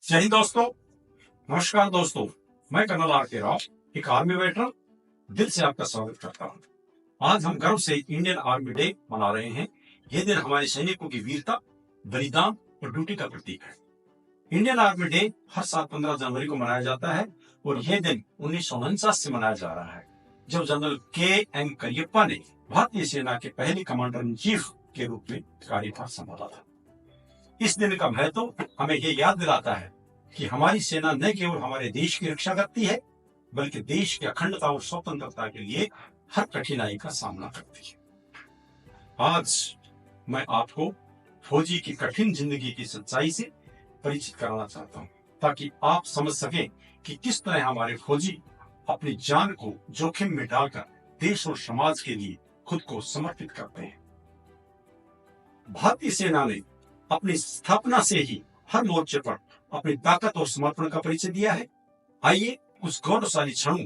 जय हिंद दोस्तों। नमस्कार दोस्तों, मैं कर्नल आर के राव, एक आर्मी वेटरन, दिल से आपका स्वागत करता हूँ। आज हम गर्व से इंडियन आर्मी डे मना रहे हैं। यह दिन हमारे सैनिकों की वीरता, बलिदान और ड्यूटी का प्रतीक है। इंडियन आर्मी डे हर साल 15 जनवरी को मनाया जाता है और यह दिन 1949 से मनाया जा रहा है, जब जनरल के.एम. करियप्पा ने भारतीय सेना के पहले कमांडर इन चीफ के रूप में कार्यभार संभाला था। इस दिन का महत्व हमें यह याद दिलाता है कि हमारी सेना न केवल हमारे देश की रक्षा करती है, बल्कि देश की अखंडता और स्वतंत्रता के लिए हर कठिनाई का सामना करती है। आज मैं आपको फौजी की कठिन जिंदगी की सच्चाई से परिचित कराना चाहता हूँ, ताकि आप समझ सकें कि किस तरह हमारे फौजी अपनी जान को जोखिम में डालकर देश और समाज के लिए खुद को समर्पित करते हैं। भारतीय सेना ने अपनी स्थापना से ही हर मोर्चे पर अपनी ताकत और समर्पण का परिचय दिया है। आइए उस गौरवशाली क्षणों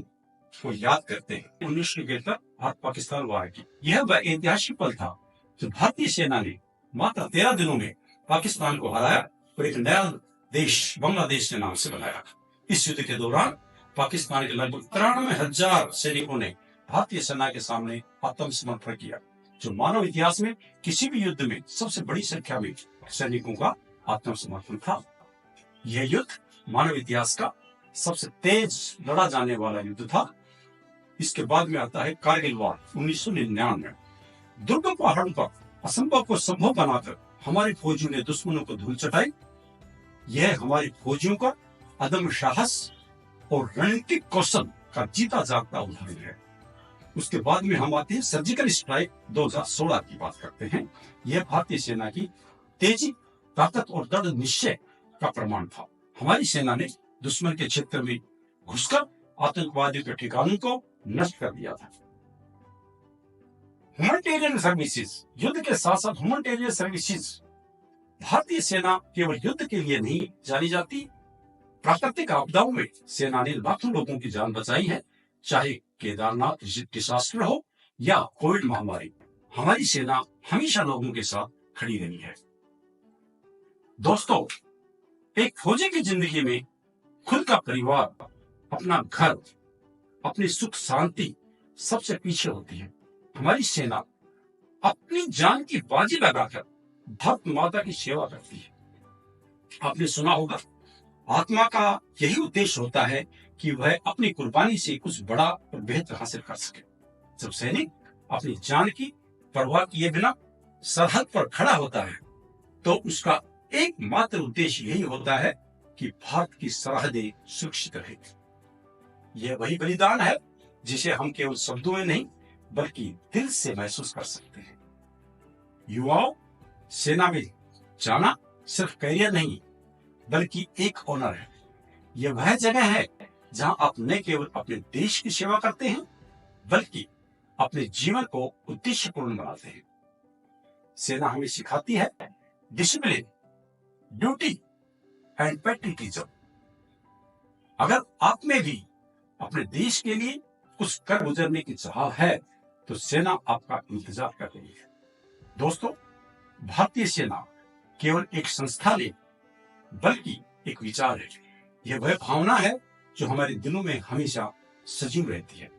को याद करते हैं। 1971 भारत पाकिस्तान वार की यह वह ऐतिहासिक पल था जब भारतीय सेना ने मात्र 13 दिनों में पाकिस्तान को हराया और एक नया देश बांग्लादेश के नाम से बनाया। इस युद्ध के दौरान पाकिस्तान के लगभग 93,000 सैनिकों ने भारतीय सेना के सामने आत्मसमर्पण किया, जो मानव इतिहास में किसी भी युद्ध में सबसे बड़ी संख्या में सैनिकों का आत्मसमर्पण था। यह युद्ध मानव इतिहास का सबसे तेज लड़ा जाने वाला युद्ध था। इसके बाद में आता है कारगिल वार 1999। दुर्गम पहाड़ों पर असंभव को संभव बनाकर हमारे फौजियों ने दुश्मनों को धूल चटाई। यह हमारे फौजियों का अदम्य साहस और रणनीतिक कौशल का जीता जागता उदाहरण है। उसके बाद में हम आते हैं सर्जिकल स्ट्राइक 2016 की बात करते हैं। यह भारतीय सेना की तेजी, ताकत और दृढ़ निश्चय का प्रमाण था। हमारी सेना ने दुश्मन के क्षेत्र में घुसकर आतंकवादियों के ठिकानों को नष्ट कर दिया था। ह्यूमैनिटेरियन सर्विसेज, युद्ध के साथ साथ ह्यूमैनिटेरियन सर्विसेज। भारतीय सेना केवल युद्ध के लिए नहीं जानी जाती। प्राकृतिक आपदाओं में सेना ने लाखों लोगों की जान बचाई है, चाहे केदारनाथ डिजास्टर हो या कोविड महामारी। हमारी सेना हमेशा लोगों के साथ खड़ी रही है। दोस्तों, एक फौजी की जिंदगी में खुद का परिवार, अपना घर, अपनी सुख शांति सबसे पीछे होती है। हमारी सेना अपनी जान की बाजी लगाकर धरती माता की सेवा करती है। आपने सुना होगा, आत्मा का यही उद्देश्य होता है कि वह अपनी कुर्बानी से कुछ बड़ा और बेहतर हासिल कर सके। जब सैनिक अपनी जान की परवाह किए बिना सरहद पर खड़ा होता है, तो उसका एकमात्र उद्देश्य यही होता है कि भारत की सरहदें सुरक्षित रहे। यह वही बलिदान है जिसे हम केवल शब्दों में नहीं, बल्कि दिल से महसूस कर सकते हैं। युवाओं, सेना में जाना सिर्फ करियर नहीं, बल्कि एक ऑनर है। यह वह जगह है जहां आप न केवल अपने देश की सेवा करते हैं, बल्कि अपने जीवन को उद्देश्यपूर्ण बनाते हैं। सेना हमें सिखाती है डिसिप्लिन, ड्यूटी एंड पैट्रियटिज्म। अगर आप में भी अपने देश के लिए कुछ कर गुजरने की चाह है, तो सेना आपका इंतजार कर रही है। दोस्तों, भारतीय सेना केवल एक संस्था नहीं, बल्कि एक विचार है। यह वह भावना है जो हमारे दिलों में हमेशा सजीव रहती है।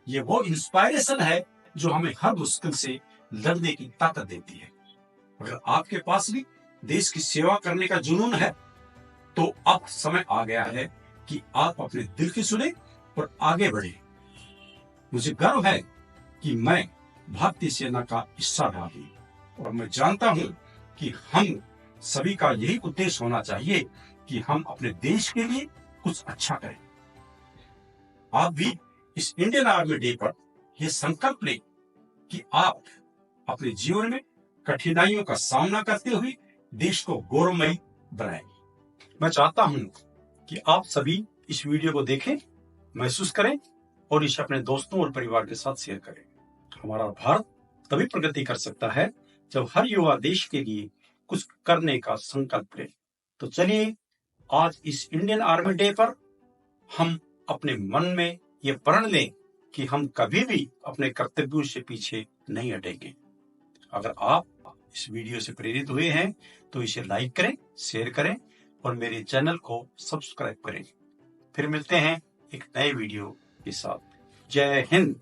यह वो इंस्पायरेशन है जो हमें हर मुश्किल से लड़ने की ताकत देती है। अगर आपके पास भी देश की सेवा करने का जुनून है, तो अब समय आ गया है कि आप अपने दिल की सुने और आगे बढ़े। मुझे गर्व है कि मैं भारतीय सेना का हिस्सा रहा हूं और मैं जानता हूं कि हम सभी का यही उद्देश्य होना चाहिए कि हम अपने देश के लिए कुछ अच्छा करें। आप भी इस इंडियन आर्मी डे पर यह संकल्प लें कि आप अपने जीवन में कठिनाइयों का सामना करते हुए देश को गौरवमयी बनाएं। मैं चाहता हूं कि आप सभी इस वीडियो को देखें, महसूस करें और इसे अपने दोस्तों और परिवार के साथ शेयर करें। हमारा भारत तभी प्रगति कर सकता है जब हर युवा देश के लिए कुछ करने का संकल्प ले। तो चलिए, आज इस इंडियन आर्मी डे पर हम अपने मन में ये प्रण लें कि हम कभी भी अपने कर्तव्यों से पीछे नहीं हटेंगे। अगर आप इस वीडियो से प्रेरित हुए हैं तो इसे लाइक करें, शेयर करें और मेरे चैनल को सब्सक्राइब करें। फिर मिलते हैं एक नए वीडियो के साथ। जय हिंद।